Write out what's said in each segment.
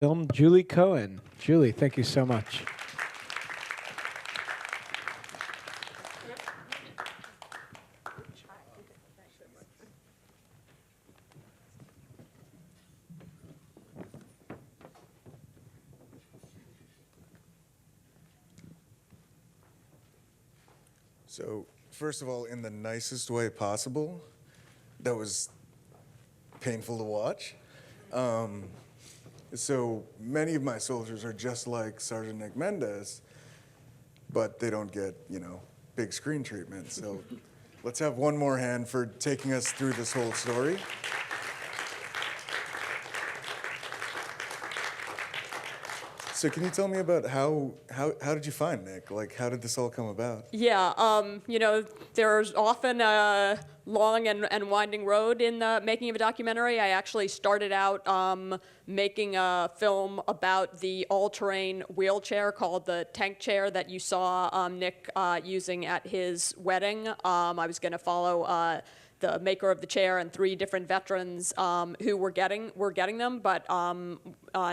Film Julie Cohen. Julie, thank you so much. So, first of all, in the nicest way possible, that was painful to watch. So many of my soldiers are just like Sergeant Nick Mendez, but they don't get, big screen treatment. So let's have one more hand for taking us through this whole story. So can you tell me about how did you find Nick? Like, how did this all come about? Yeah, there's often a long and winding road in the making of a documentary. I actually started out making a film about the all-terrain wheelchair called the tank chair that you saw Nick using at his wedding. I was going to follow the maker of the chair and 3 different veterans who were getting them, but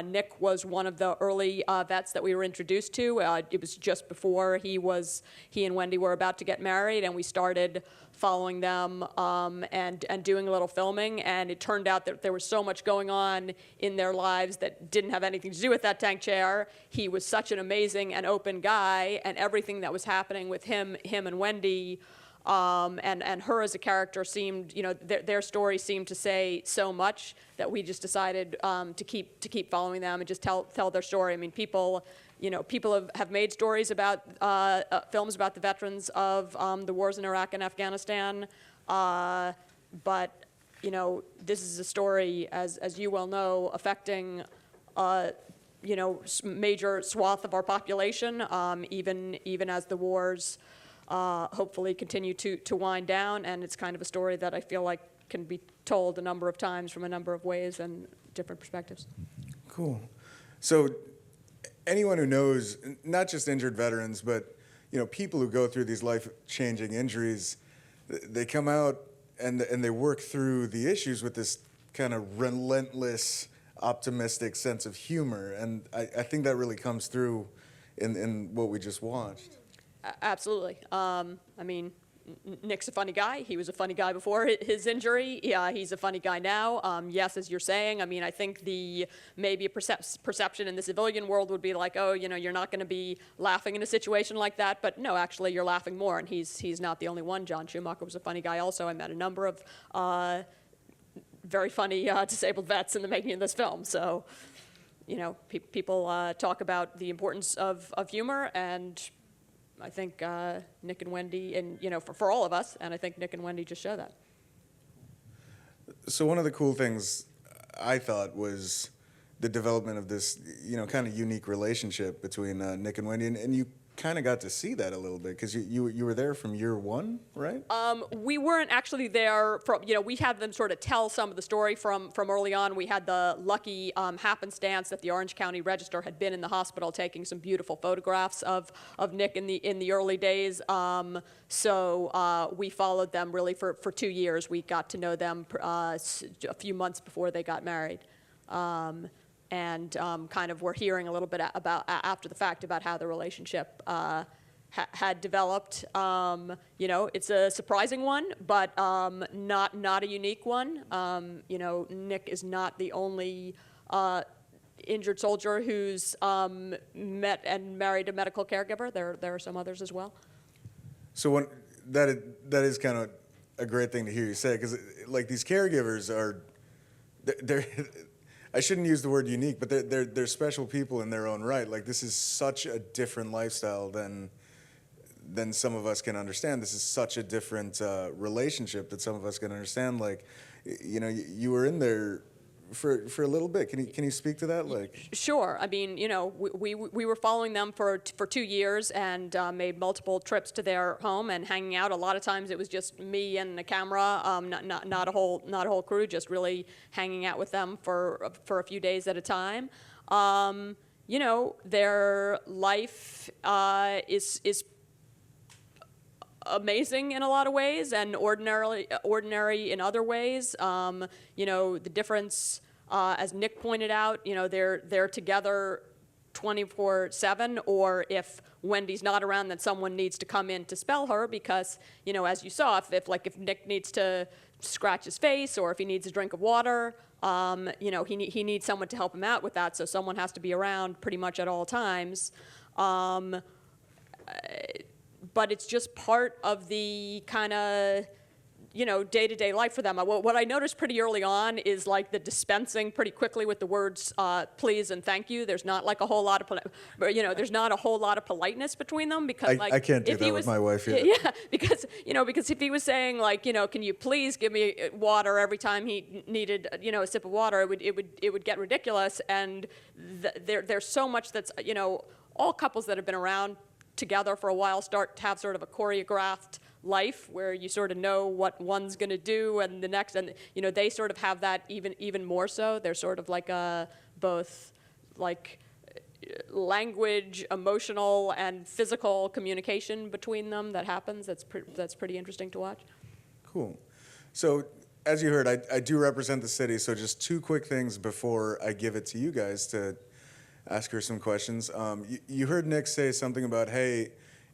Nick was one of the early vets that we were introduced to. It was just before he and Wendy were about to get married, and we started following them and doing a little filming, and it turned out that there was so much going on in their lives that didn't have anything to do with that tank chair. He was such an amazing and open guy, and everything that was happening with him and Wendy and her as a character seemed, their story seemed to say so much that we just decided to keep following them and just tell their story. I mean, people have made stories about films about the veterans of the wars in Iraq and Afghanistan, but this is a story, as you well know, affecting major swath of our population, even as the wars hopefully continue to wind down, and it's kind of a story that I feel like can be told a number of times from a number of ways and different perspectives. Cool. So anyone who knows, not just injured veterans, but people who go through these life-changing injuries, they come out and they work through the issues with this kind of relentless, optimistic sense of humor, and I think that really comes through in what we just watched. Absolutely. I mean, Nick's a funny guy. He was a funny guy before his injury. Yeah, he's a funny guy now. Yes, as you're saying, I mean, I think maybe a perception in the civilian world would be like, oh, you're not going to be laughing in a situation like that. But no, actually, you're laughing more, and he's not the only one. John Schumacher was a funny guy also. I met a number of very funny disabled vets in the making of this film. So, people talk about the importance of humor, and I think Nick and Wendy, and for all of us, and I think Nick and Wendy just show that. So one of the cool things I thought was the development of this, kind of unique relationship between Nick and Wendy, and you kind of got to see that a little bit because you were there from year one, right? We weren't actually there from, we had them sort of tell some of the story from early on. We had the lucky happenstance that the Orange County Register had been in the hospital taking some beautiful photographs of Nick in the early days. So we followed them really for 2 years. We got to know them a few months before they got married. And kind of we're hearing a little bit about after the fact about how the relationship had developed. It's a surprising one, but not a unique one. Nick is not the only injured soldier who's met and married a medical caregiver. There are some others as well. So that is kind of a great thing to hear you say, because like these caregivers are, they're I shouldn't use the word unique, but they're special people in their own right. Like, this is such a different lifestyle than some of us can understand. This is such a different relationship that some of us can understand. Like, you were in there for a little bit. Can you speak to that? Like, sure. I mean, we were following them for 2 years and made multiple trips to their home and hanging out. A lot of times it was just me and the camera, not a whole crew, just really hanging out with them for a few days at a time. Their life is amazing in a lot of ways and ordinary in other ways. The difference as Nick pointed out, they're together 24/7, or if Wendy's not around, then someone needs to come in to spell her because, as you saw, if Nick needs to scratch his face or if he needs a drink of water, he needs someone to help him out with that. So someone has to be around pretty much at all times. But it's just part of the kind of day-to-day life for them. What I noticed pretty early on is like the dispensing pretty quickly with the words please and thank you. There's not like a whole lot of, there's not a whole lot of politeness between them because I can't do that with my wife yet. Yeah, because if he was saying like, can you please give me water every time he needed, a sip of water, it would get ridiculous. And there's so much that's, all couples that have been around together for a while start to have sort of a choreographed life where you sort of know what one's going to do and the next, and they sort of have that even more so. There's sort of like both like language, emotional, and physical communication between them that happens. That's pretty interesting to watch. Cool. So as you heard, I do represent the city. So just two quick things before I give it to you guys to ask her some questions. You heard Nick say something about, hey,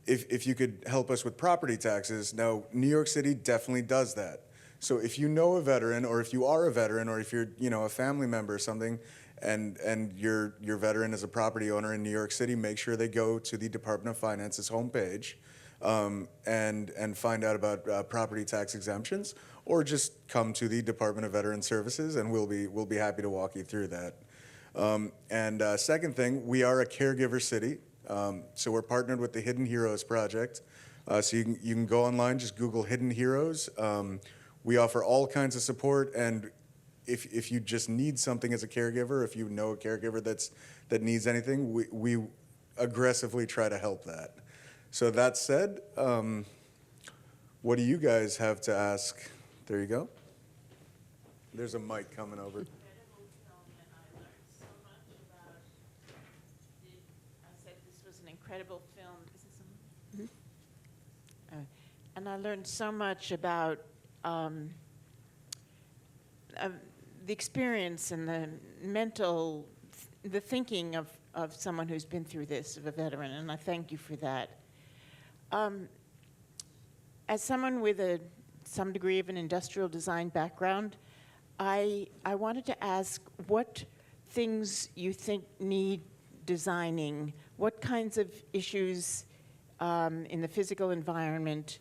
if you could help us with property taxes. Now, New York City definitely does that. So if you know a veteran, or if you are a veteran, or if you're a family member or something, and your veteran is a property owner in New York City, make sure they go to the Department of Finance's homepage and find out about property tax exemptions, or just come to the Department of Veteran Services, and we'll be happy to walk you through that. Second thing, we are a caregiver city. So we're partnered with the Hidden Heroes Project. So you can go online, just Google Hidden Heroes. We offer all kinds of support, and if you just need something as a caregiver, if you know a caregiver that needs anything, we aggressively try to help that. So that said, what do you guys have to ask? There you go. There's a mic coming over. Incredible film. Is this on? Mm-hmm. And I learned so much about the experience and the thinking of someone who's been through this, of a veteran, and I thank you for that. As someone with some degree of an industrial design background, I wanted to ask what things you think need designing, what kinds of issues in the physical environment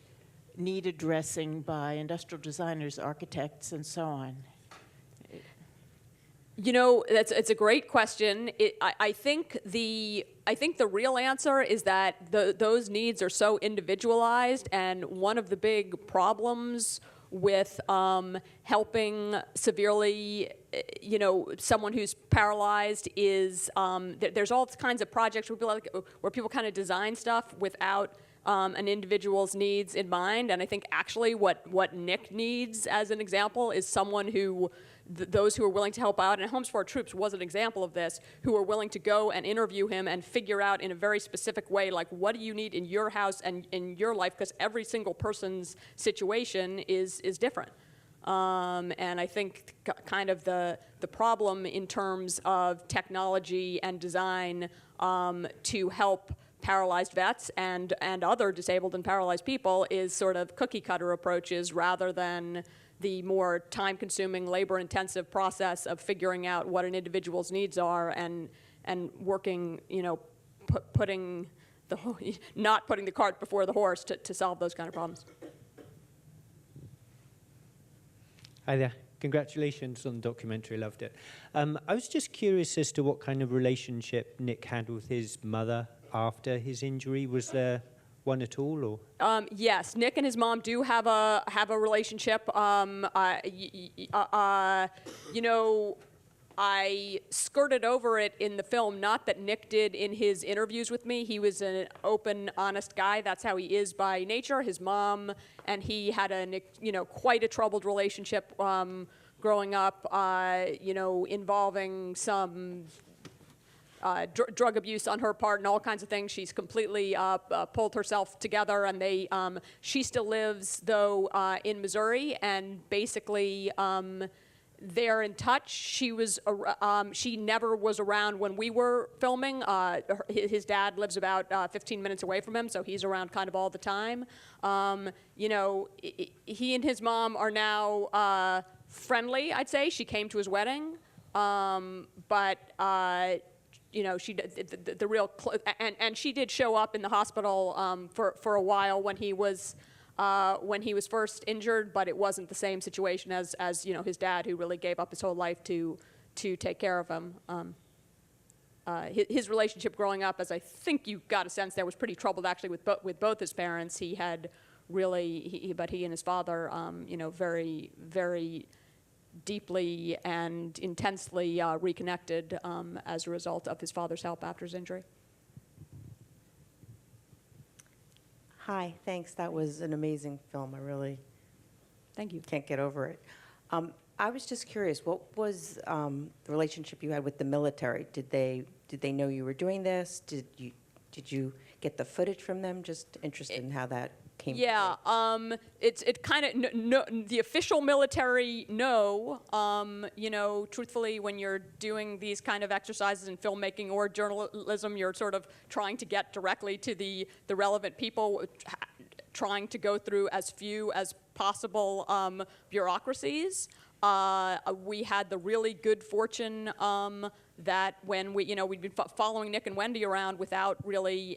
need addressing by industrial designers, architects, and so on? It's a great question. I think the real answer is that those needs are so individualized, and one of the big problems with helping severely, someone who's paralyzed is there's all kinds of projects where people kind of design stuff without an individual's needs in mind. And I think actually what Nick needs, as an example, is someone who, those who are willing to help out, and Homes for Our Troops was an example of this, who are willing to go and interview him and figure out in a very specific way, like, what do you need in your house and in your life, because every single person's situation is different. And I think kind of the problem in terms of technology and design to help paralyzed vets and other disabled and paralyzed people is sort of cookie cutter approaches rather than the more time-consuming, labor-intensive process of figuring out what an individual's needs are and working, not putting the cart before the horse to solve those kind of problems. Hi there. Congratulations on the documentary. Loved it. I was just curious as to what kind of relationship Nick had with his mother after his injury. Was there one at all, or? Yes, Nick and his mom do have a relationship. I skirted over it in the film, not that Nick did in his interviews with me. He was an open, honest guy. That's how he is by nature. His mom and he had quite a troubled relationship growing up, involving some drug abuse on her part and all kinds of things. She's completely pulled herself together, and she still lives, though, in Missouri, and basically they're in touch. She never was around when we were filming. His dad lives about 15 minutes away from him, so he's around kind of all the time. You know, he and his mom are now friendly, I'd say. She came to his wedding, but you know, the real and she did show up in the hospital for a while when he was first injured, but it wasn't the same situation as you know, his dad, who really gave up his whole life to take care of him. His relationship growing up, as I think you got a sense there, was pretty troubled actually with both his parents. He had really, but he and his father, you know, very, very deeply and intensely reconnected as a result of his father's help after his injury. Hi, thanks. That was an amazing film. I really Thank you. can't get over it. I was just curious, what was the relationship you had with the military? Did they know you were doing this? Did you get the footage from them? Just interested in how that came. Yeah, it kind of no, the official military no. You know, truthfully, when you're doing these kind of exercises in filmmaking or journalism, you're sort of trying to get directly to the relevant people, trying to go through as few as possible bureaucracies. We had the really good fortune that when we'd been following Nick and Wendy around without really,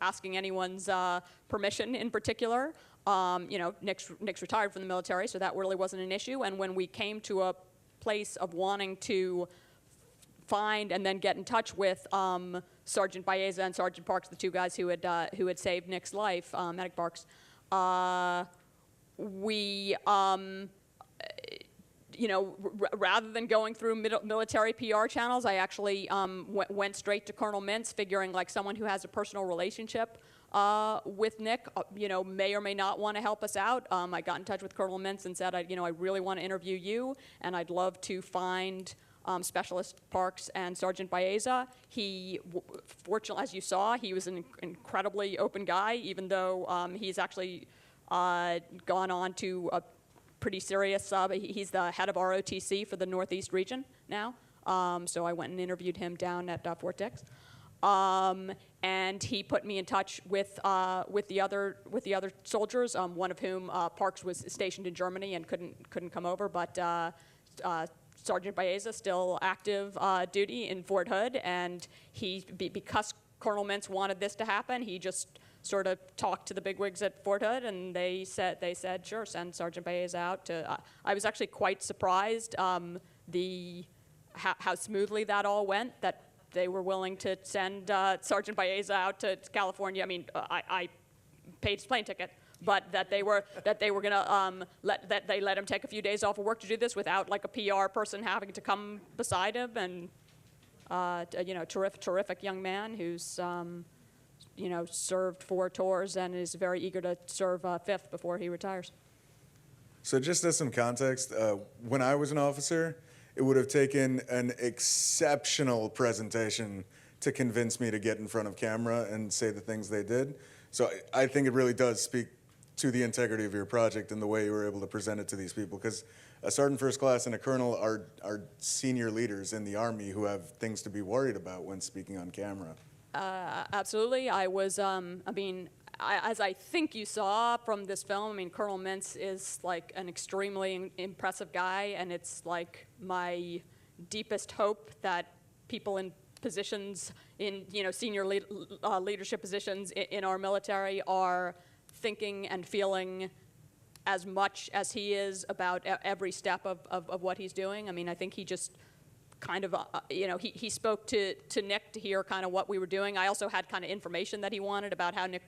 asking anyone's permission in particular. Nick's retired from the military, so that really wasn't an issue. And when we came to a place of wanting to find and then get in touch with Sergeant Baeza and Sergeant Parks, the two guys who had saved Nick's life, Medic Parks, we. Rather than going through military PR channels, I actually went straight to Colonel Mintz, figuring like someone who has a personal relationship with Nick, may or may not want to help us out. I got in touch with Colonel Mintz and said, I really want to interview you, and I'd love to find Specialist Parks and Sergeant Baeza. He, fortunately, as you saw, he was an incredibly open guy, even though he's actually gone on to a pretty serious, he's the head of ROTC for the Northeast region now. So I went and interviewed him down at Fort Dix. And he put me in touch with the other soldiers, one of whom Parks was stationed in Germany and couldn't come over, but Sergeant Baeza still active duty in Fort Hood, and because Colonel Mintz wanted this to happen, he just sort of talked to the bigwigs at Fort Hood, and they said, sure, send Sergeant Baeza out to. I was actually quite surprised how smoothly that all went. That they were willing to send Sergeant Baeza out to California. I mean, I paid his plane ticket, but that they were gonna let him take a few days off of work to do this without like a PR person having to come beside him, and terrific young man who's. Served 4 tours and is very eager to serve 5th before he retires. So just as some context, when I was an officer, it would have taken an exceptional presentation to convince me to get in front of camera and say the things they did. So I think it really does speak to the integrity of your project and the way you were able to present it to these people. Because a sergeant first class and a colonel are senior leaders in the Army who have things to be worried about when speaking on camera. Absolutely. I was, as I think you saw from this film, Colonel Mintz is like an extremely impressive guy, and it's like my deepest hope that people in positions, in senior leadership positions in our military are thinking and feeling as much as he is about every step of what he's doing. I think he just kind of, he spoke to Nick to hear kind of what we were doing. I also had kind of information that he wanted about how Nick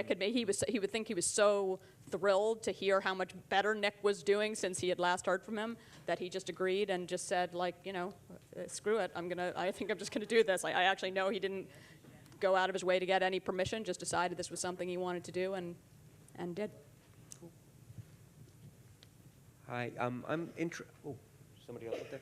had made. He would think he was so thrilled to hear how much better Nick was doing since he had last heard from him, that he just agreed and just said, like, screw it, I think I'm just gonna do this. I actually know he didn't go out of his way to get any permission, just decided this was something he wanted to do and did. Hi, somebody else up there?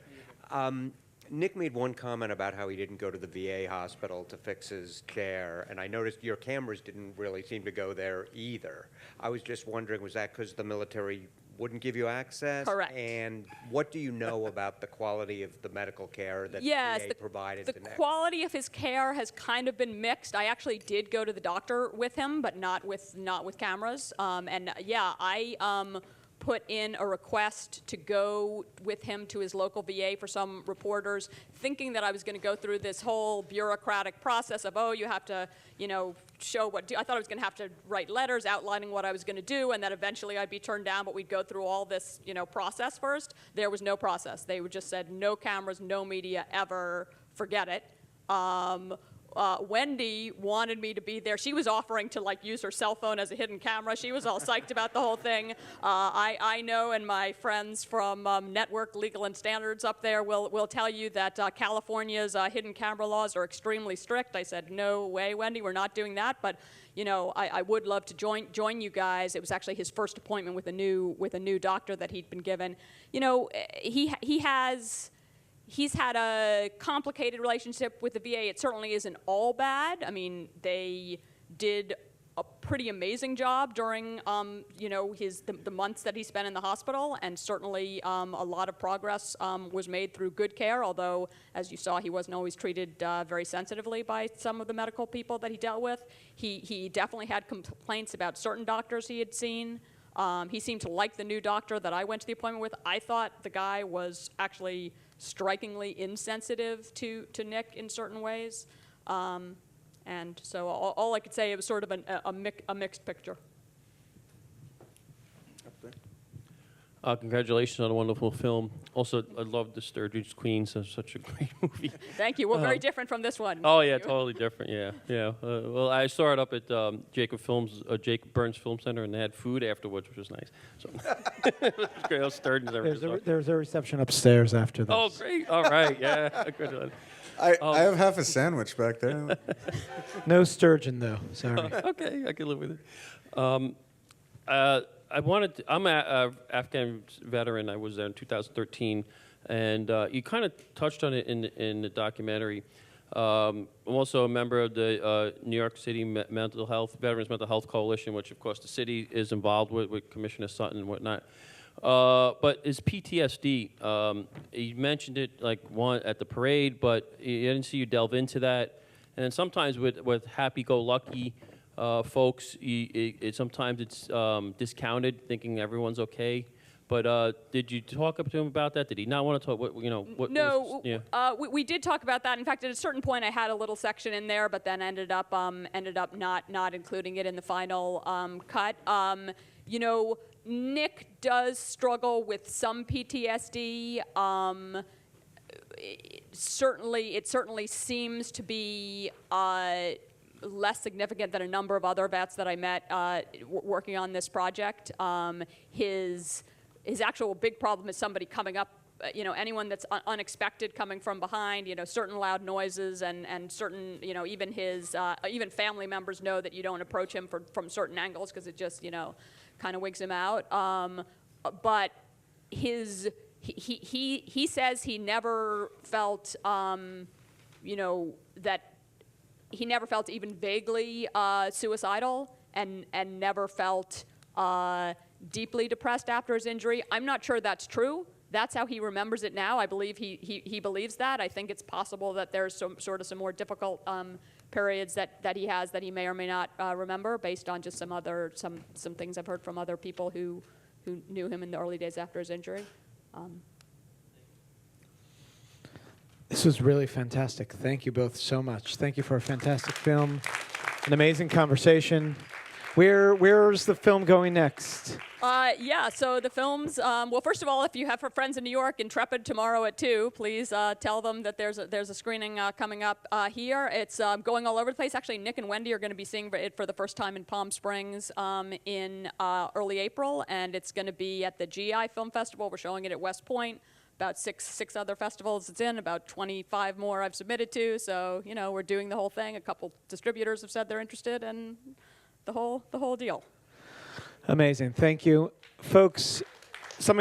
Nick made one comment about how he didn't go to the VA hospital to fix his chair, and I noticed your cameras didn't really seem to go there either. I was just wondering, was that because the military wouldn't give you access? Correct. And what do you know about the quality of the medical care that Yes, the VA provided the to Nick? quality of his care has kind of been mixed. I actually did go to the doctor with him, but not with cameras. And yeah, I put in a request to go with him to his local VA for some reporters, thinking that I was going to go through this whole bureaucratic process of, oh, you have to, show what I thought I was going to have to write letters outlining what I was going to do, and that eventually I'd be turned down, but we'd go through all this, process first. There was no process. They just said, no cameras, no media ever, forget it. Wendy wanted me to be there. She was offering to use her cell phone as a hidden camera. She was all psyched about the whole thing. I know, and my friends from Network Legal and Standards up there will tell you that California's hidden camera laws are extremely strict. I said, no way, Wendy, we're not doing that. But I would love to join you guys. It was actually his first appointment with a new doctor that he'd been given. He's had a complicated relationship with the VA. It certainly isn't all bad. I mean, they did a pretty amazing job during, the months that he spent in the hospital, and certainly a lot of progress was made through good care, although, as you saw, he wasn't always treated very sensitively by some of the medical people that he dealt with. He definitely had complaints about certain doctors he had seen. He seemed to like the new doctor that I went to the appointment with. I thought the guy was actually strikingly insensitive to Nick in certain ways. And so all I could say, it was sort of a mixed picture. Congratulations on a wonderful film. Also, I love The Sturgis Queens. It's such a great movie. Thank you. We're very different from this one. Oh, yeah, totally different, yeah. Well, I saw it up at Jacob Burns Film Center, and they had food afterwards, which was nice. So it was great. I was Sturgis. There's a reception upstairs after this. Oh, great. All right, yeah. Good. I have half a sandwich back there. No sturgeon, though. Sorry. Okay, I can live with it. I'm an Afghan veteran. I was there in 2013, and you kind of touched on it in the documentary. I'm also a member of the New York City Veterans Mental Health Coalition, which, of course, the city is involved with Commissioner Sutton and whatnot. But is PTSD? You mentioned it at the parade, but I didn't see you delve into that. And then sometimes with happy-go-lucky folks, sometimes it's discounted, thinking everyone's okay. But did you talk to him about that? Did he not want to talk? No, we did talk about that. In fact, at a certain point, I had a little section in there, but then ended up not including it in the final cut. Nick does struggle with some PTSD. It certainly seems to be less significant than a number of other vets that I met working on this project. His actual big problem is somebody coming up, anyone that's unexpected coming from behind, certain loud noises and certain, even family members know that you don't approach him from certain angles because it just, kind of wigs him out. But he says he never felt, that he never felt even vaguely suicidal and never felt deeply depressed after his injury. I'm not sure that's true. That's how he remembers it now. I believe he believes that. I think it's possible that there's some more difficult periods that he has that he may or may not remember based on just some things I've heard from other people who knew him in the early days after his injury. This was really fantastic. Thank you both so much. Thank you for a fantastic film, an amazing conversation. Where's the film going next? So the films, well, first of all, if you have friends in New York, Intrepid tomorrow at 2, please tell them that there's a screening coming up here. It's going all over the place. Actually, Nick and Wendy are going to be seeing it for the first time in Palm Springs in early April, and it's going to be at the GI Film Festival. We're showing it at West Point. About six other festivals it's in, about 25 more I've submitted to, so, we're doing the whole thing. A couple distributors have said they're interested, and the whole deal. Amazing. Thank you. Folks, something